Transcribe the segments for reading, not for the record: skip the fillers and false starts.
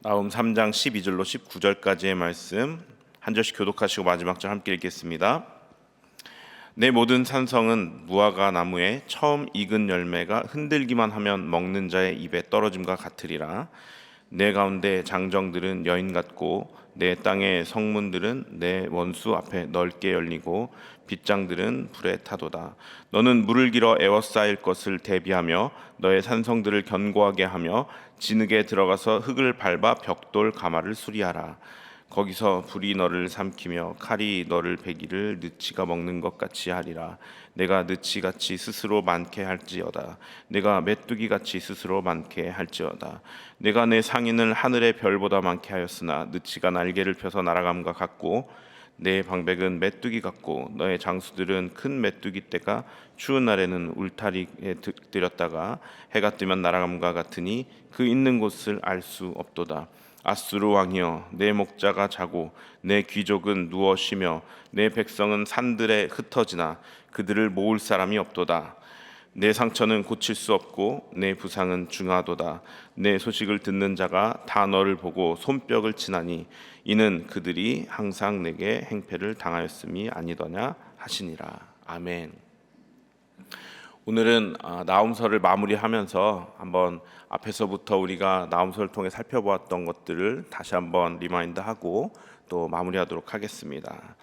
나훔 3장 12절로 19절까지의 말씀 한 절씩 교독하시고 마지막 절 함께 읽겠습니다. 내 모든 산성은 무화과 나무에 처음 익은 열매가 흔들기만 하면 먹는 자의 입에 떨어짐과 같으리라. 내 가운데 장정들은 여인 같고 내 땅의 성문들은 내 원수 앞에 넓게 열리고 빗장들은 불에 타도다. 너는 물을 길어 에워싸일 것을 대비하며 너의 산성들을 견고하게 하며 진흙에 들어가서 흙을 밟아 벽돌 가마를 수리하라. 거기서 불이 너를 삼키며 칼이 너를 베기를 느치가 먹는 것 같이 하리라. 내가 느치같이 스스로 많게 할지어다. 내가 메뚜기같이 스스로 많게 할지어다. 내가 내 상인을 하늘의 별보다 많게 하였으나 느치가 날개를 펴서 날아감과 같고 내 방백은 메뚜기 같고 너의 장수들은 큰 메뚜기 떼가 추운 날에는 울타리에 들였다가 해가 뜨면 날아감과 같으니 그 있는 곳을 알 수 없도다. 아수르 왕이여, 내 목자가 자고 내 귀족은 누워 쉬며 내 백성은 산들에 흩어지나 그들을 모을 사람이 없도다. 내 상처는 고칠 수 없고 내 부상은 중하도다. 내 소식을 듣는 자가 다 너를 보고 손뼉을 치나니 이는 그들이 항상 내게 행패를 당하였음이 아니더냐 하시니라. 아멘. 오늘은 나훔서를 마무리하면서 한번 앞에서부터 우리가 나훔서를 통해 살펴보았던 것들을 다시 한번 리마인드하고 또 마무리하도록 하겠습니다.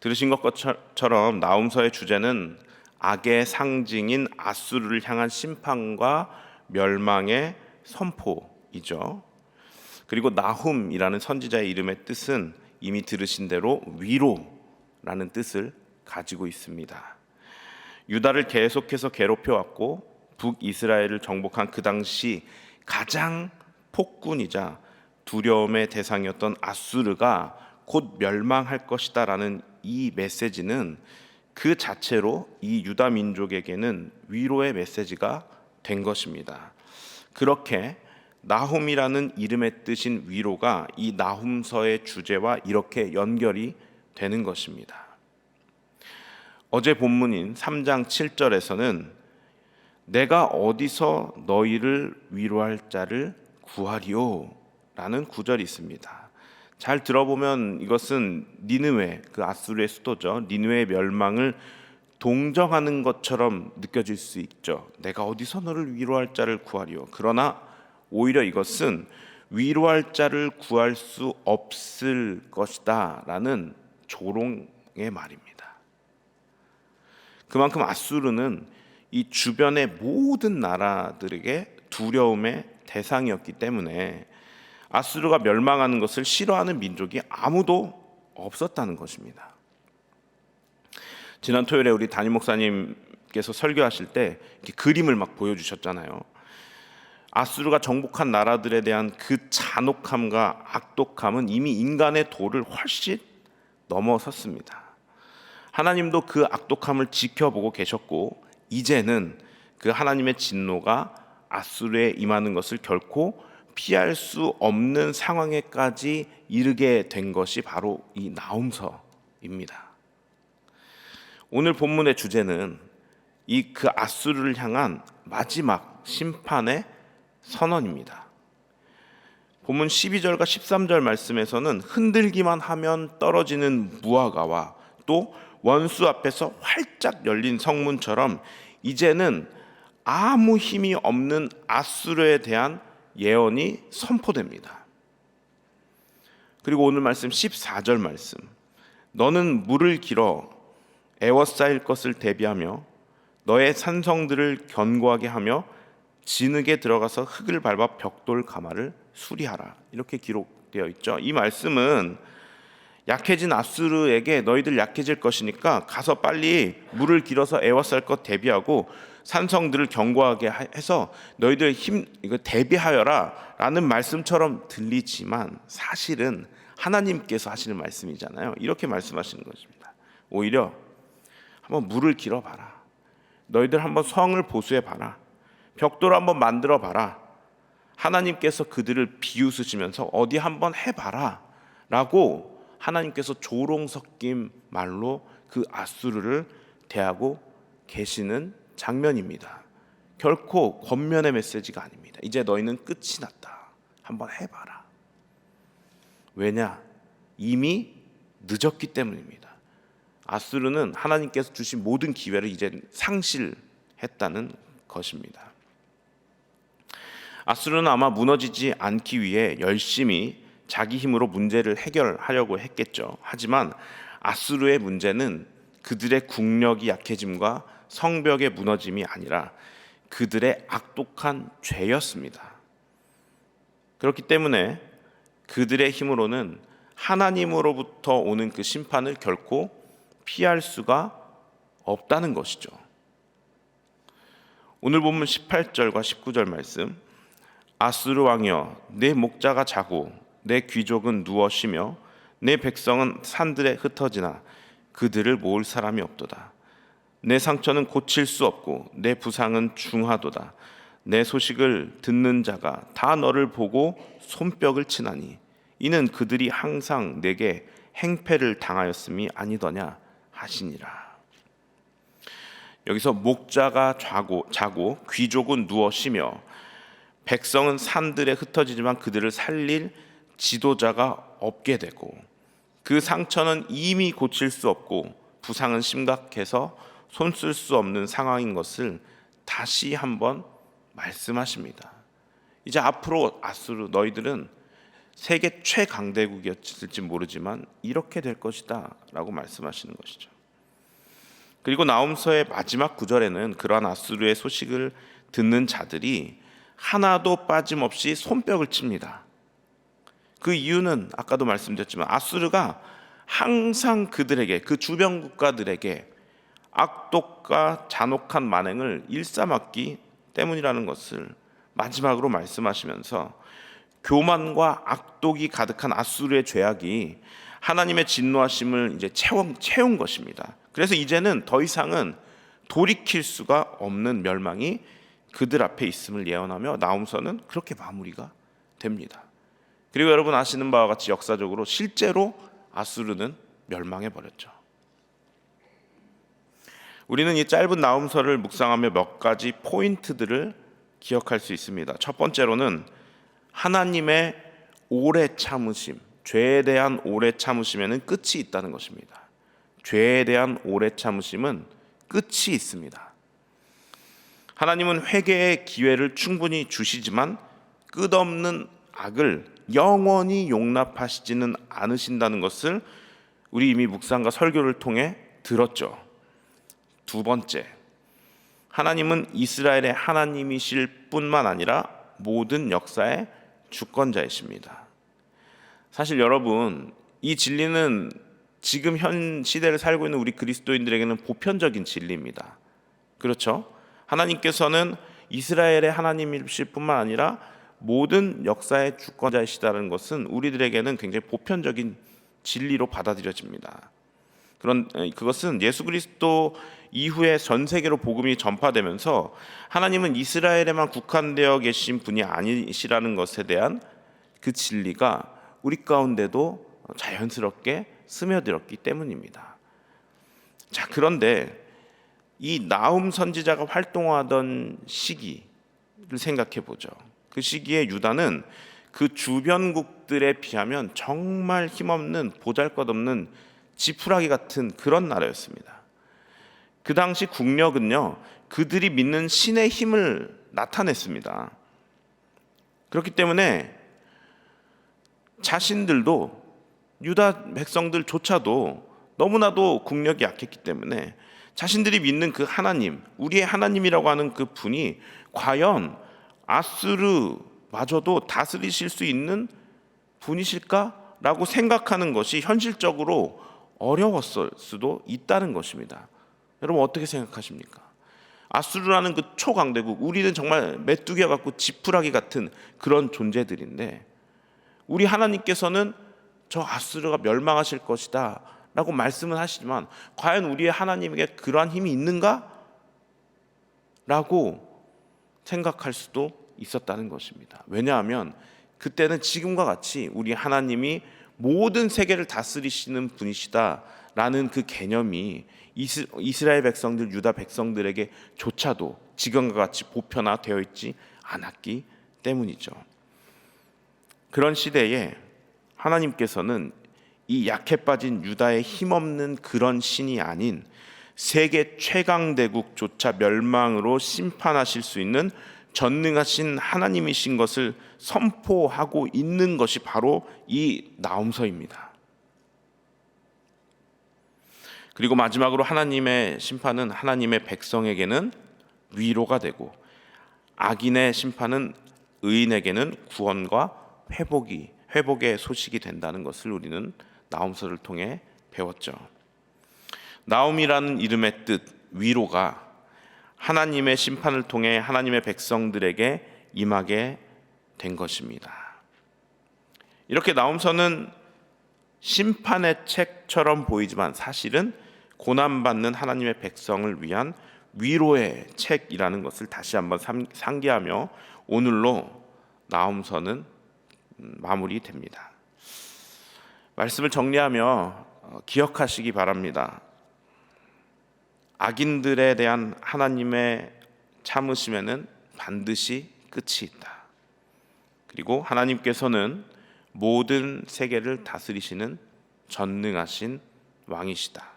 들으신 것처럼 나훔서의 주제는 악의 상징인 아수르를 향한 심판과 멸망의 선포이죠. 그리고 나훔이라는 선지자의 이름의 뜻은 이미 들으신 대로 위로라는 뜻을 가지고 있습니다. 유다를 계속해서 괴롭혀왔고 북이스라엘을 정복한 그 당시 가장 폭군이자 두려움의 대상이었던 아수르가 곧 멸망할 것이다 라는 이 메시지는 그 자체로 이 유다 민족에게는 위로의 메시지가 된 것입니다. 그렇게 나훔이라는 이름의 뜻인 위로가 이 나훔서의 주제와 이렇게 연결이 되는 것입니다. 어제 본문인 3장 7절에서는 내가 어디서 너희를 위로할 자를 구하리요? 라는 구절이 있습니다. 잘 들어보면 이것은 니느웨, 그 아수르의 수도죠. 니느웨의 멸망을 동정하는 것처럼 느껴질 수 있죠. 내가 어디서 너를 위로할 자를 구하리요? 그러나 오히려 이것은 위로할 자를 구할 수 없을 것이다 라는 조롱의 말입니다. 그만큼 아수르는 이 주변의 모든 나라들에게 두려움의 대상이었기 때문에 아수르가 멸망하는 것을 싫어하는 민족이 아무도 없었다는 것입니다. 지난 토요일에 우리 담임 목사님께서 설교하실 때 이렇게 그림을 막 보여주셨잖아요. 아수르가 정복한 나라들에 대한 그 잔혹함과 악독함은 이미 인간의 도를 훨씬 넘어섰습니다. 하나님도 그 악독함을 지켜보고 계셨고 이제는 그 하나님의 진노가 아수르에 임하는 것을 결코 피할 수 없는 상황에까지 이르게 된 것이 바로 이 나훔서입니다. 오늘 본문의 주제는 이 그 아수르를 향한 마지막 심판의 선언입니다. 본문 12절과 13절 말씀에서는 흔들기만 하면 떨어지는 무화과와 또 원수 앞에서 활짝 열린 성문처럼 이제는 아무 힘이 없는 아수르에 대한 예언이 선포됩니다. 그리고 오늘 말씀 14절 말씀, 너는 물을 길어 에워싸일 것을 대비하며 너의 산성들을 견고하게 하며 진흙에 들어가서 흙을 밟아 벽돌 가마를 수리하라, 이렇게 기록되어 있죠. 이 말씀은 약해진 아수르에게 너희들 약해질 것이니까 가서 빨리 물을 길어서 에워쌀 것 대비하고 산성들을 견고하게 해서 너희들 힘 이거 대비하여라 라는 말씀처럼 들리지만 사실은 하나님께서 하시는 말씀이잖아요. 이렇게 말씀하시는 것입니다. 오히려 한번 물을 길어봐라, 너희들 한번 성을 보수해봐라, 벽돌 한번 만들어봐라, 하나님께서 그들을 비웃으시면서 어디 한번 해봐라 라고 하나님께서 조롱 섞인 말로 그 아수르를 대하고 계시는 장면입니다. 결코 권면의 메시지가 아닙니다. 이제 너희는 끝이 났다, 한번 해봐라. 왜냐? 이미 늦었기 때문입니다. 아수르는 하나님께서 주신 모든 기회를 이제 상실했다는 것입니다. 아수르는 아마 무너지지 않기 위해 열심히 자기 힘으로 문제를 해결하려고 했겠죠. 하지만 아수르의 문제는 그들의 국력이 약해짐과 성벽의 무너짐이 아니라 그들의 악독한 죄였습니다. 그렇기 때문에 그들의 힘으로는 하나님으로부터 오는 그 심판을 결코 피할 수가 없다는 것이죠. 오늘 본문 18절과 19절 말씀, 아수르 왕이여 내 목자가 자고 내 귀족은 누워 쉬며 내 백성은 산들에 흩어지나 그들을 모을 사람이 없도다. 내 상처는 고칠 수 없고 내 부상은 중하도다. 내 소식을 듣는 자가 다 너를 보고 손뼉을 치나니 이는 그들이 항상 내게 행패를 당하였음이 아니더냐 하시니라. 여기서 목자가 자고 귀족은 누워 쉬며 백성은 산들에 흩어지지만 그들을 살릴 지도자가 없게 되고 그 상처는 이미 고칠 수 없고 부상은 심각해서 손 쓸 수 없는 상황인 것을 다시 한번 말씀하십니다. 이제 앞으로 아수르 너희들은 세계 최강대국이었을지 모르지만 이렇게 될 것이다 라고 말씀하시는 것이죠. 그리고 나홈서의 마지막 구절에는 그러한 아수르의 소식을 듣는 자들이 하나도 빠짐없이 손뼉을 칩니다. 그 이유는 아까도 말씀드렸지만 아수르가 항상 그들에게, 그 주변 국가들에게 악독과 잔혹한 만행을 일삼았기 때문이라는 것을 마지막으로 말씀하시면서 교만과 악독이 가득한 아수르의 죄악이 하나님의 진노하심을 이제 채운 것입니다. 그래서 이제는 더 이상은 돌이킬 수가 없는 멸망이 그들 앞에 있음을 예언하며 나홈서는 그렇게 마무리가 됩니다. 그리고 여러분 아시는 바와 같이 역사적으로 실제로 아수르는 멸망해 버렸죠. 우리는 이 짧은 나홈서를 묵상하며 몇 가지 포인트들을 기억할 수 있습니다. 첫 번째로는 하나님의 오래 참으심, 죄에 대한 오래 참으심에는 끝이 있다는 것입니다. 죄에 대한 오래 참으심은 끝이 있습니다. 하나님은 회개의 기회를 충분히 주시지만 끝없는 악을 영원히 용납하시지는 않으신다는 것을 우리 이미 묵상과 설교를 통해 들었죠. 두 번째, 하나님은 이스라엘의 하나님이실 뿐만 아니라 모든 역사의 주권자이십니다. 사실 여러분, 이 진리는 지금 현 시대를 살고 있는 우리 그리스도인들에게는 보편적인 진리입니다. 그렇죠? 하나님께서는 이스라엘의 하나님이실 뿐만 아니라 모든 역사의 주권자이시다는 것은 우리들에게는 굉장히 보편적인 진리로 받아들여집니다. 그것은 예수 그리스도 이후에 전 세계로 복음이 전파되면서 하나님은 이스라엘에만 국한되어 계신 분이 아니시라는 것에 대한 그 진리가 우리 가운데도 자연스럽게 스며들었기 때문입니다. 자, 그런데 이 나훔 선지자가 활동하던 시기를 생각해 보죠. 그 시기에 유다는 그 주변국들에 비하면 정말 힘없는 보잘것없는 지푸라기 같은 그런 나라였습니다. 그 당시 국력은요, 그들이 믿는 신의 힘을 나타냈습니다. 그렇기 때문에 자신들도, 유다 백성들조차도 너무나도 국력이 약했기 때문에 자신들이 믿는 그 하나님, 우리의 하나님이라고 하는 그 분이 과연 아수르마저도 다스리실 수 있는 분이실까라고 생각하는 것이 현실적으로 어려웠을 수도 있다는 것입니다. 여러분 어떻게 생각하십니까? 아수르라는 그 초강대국, 우리는 정말 메뚜기와 같고 지푸라기 같은 그런 존재들인데 우리 하나님께서는 저 아수르가 멸망하실 것이다 라고 말씀을 하시지만 과연 우리의 하나님에게 그러한 힘이 있는가? 라고 생각할 수도 있었다는 것입니다. 왜냐하면 그때는 지금과 같이 우리 하나님이 모든 세계를 다스리시는 분이시다라는 그 개념이 이스라엘 백성들, 유다 백성들에게조차도 지금과 같이 보편화되어 있지 않았기 때문이죠. 그런 시대에 하나님께서는 이 약해 빠진 유다의 힘없는 그런 신이 아닌 세계 최강대국조차 멸망으로 심판하실 수 있는 전능하신 하나님이신 것을 선포하고 있는 것이 바로 이 나홈서입니다. 그리고 마지막으로 하나님의 심판은 하나님의 백성에게는 위로가 되고, 악인의 심판은 의인에게는 구원과 회복의 소식이 된다는 것을 우리는 나홈서를 통해 배웠죠. 나홈이라는 이름의 뜻, 위로가 하나님의 심판을 통해 하나님의 백성들에게 임하게 된 것입니다. 이렇게 나홈서는 심판의 책처럼 보이지만 사실은 고난받는 하나님의 백성을 위한 위로의 책이라는 것을 다시 한번 상기하며 오늘로 나홈서는 마무리됩니다. 말씀을 정리하며 기억하시기 바랍니다. 악인들에 대한 하나님의 참으심에는 반드시 끝이 있다. 그리고 하나님께서는 모든 세계를 다스리시는 전능하신 왕이시다.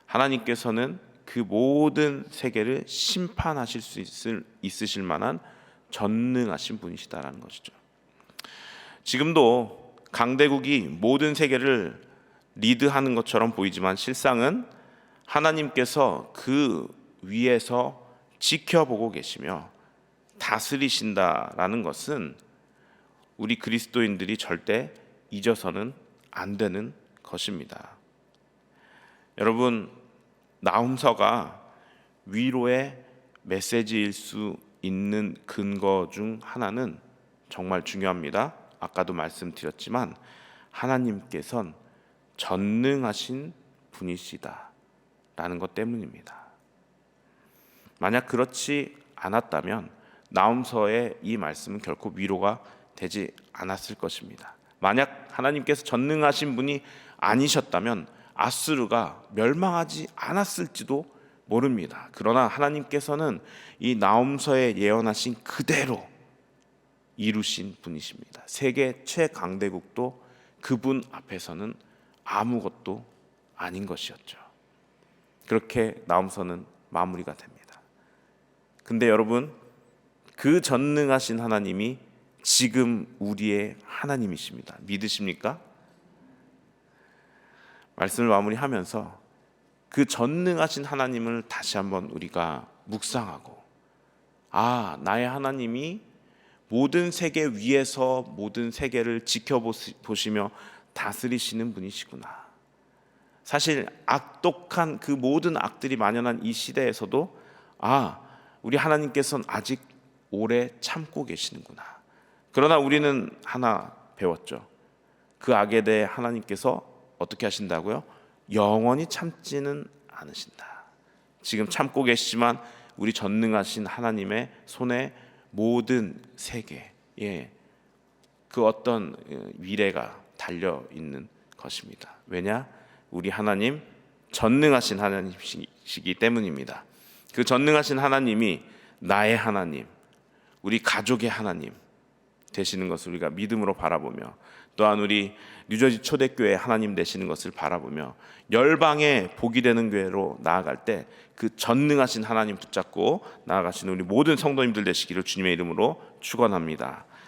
하나님께서는 그 모든 세계를 심판하실 수 있으실 만한 전능하신 분이시다라는 것이죠. 지금도 강대국이 모든 세계를 리드하는 것처럼 보이지만 실상은 하나님께서 그 위에서 지켜보고 계시며 다스리신다라는 것은 우리 그리스도인들이 절대 잊어서는 안 되는 것입니다. 여러분, 나홈서가 위로의 메시지일 수 있는 근거 중 하나는 정말 중요합니다. 아까도 말씀드렸지만 하나님께서는 전능하신 분이시다라는 것 때문입니다. 만약 그렇지 않았다면 나홈서의 이 말씀은 결코 위로가 되지 않았을 것입니다. 만약 하나님께서 전능하신 분이 아니셨다면 아수르가 멸망하지 않았을지도 모릅니다. 그러나 하나님께서는 이 나홈서에 예언하신 그대로 이루신 분이십니다. 세계 최강대국도 그분 앞에서는 아무것도 아닌 것이었죠. 그렇게 나홈서는 마무리가 됩니다. 근데 여러분, 그 전능하신 하나님이 지금 우리의 하나님이십니다. 믿으십니까? 말씀을 마무리하면서 그 전능하신 하나님을 다시 한번 우리가 묵상하고, 나의 하나님이 모든 세계 위에서 모든 세계를 지켜보시며 다스리시는 분이시구나. 사실 악독한 그 모든 악들이 만연한 이 시대에서도 우리 하나님께서는 아직 오래 참고 계시는구나. 그러나 우리는 하나 배웠죠. 그 악에 대해 하나님께서 어떻게 하신다고요? 영원히 참지는 않으신다. 지금 참고 계시지만 우리 전능하신 하나님의 손에 모든 세계에 그 어떤 미래가 달려 있는 것입니다. 왜냐? 우리 하나님 전능하신 하나님이시기 때문입니다. 그 전능하신 하나님이 나의 하나님, 우리 가족의 하나님 되시는 것을 우리가 믿음으로 바라보며, 또한 우리 뉴저지 초대교회 하나님 되시는 것을 바라보며 열방에 복이 되는 교회로 나아갈 때 그 전능하신 하나님 붙잡고 나아가시는 우리 모든 성도님들 되시기를 주님의 이름으로 축원합니다.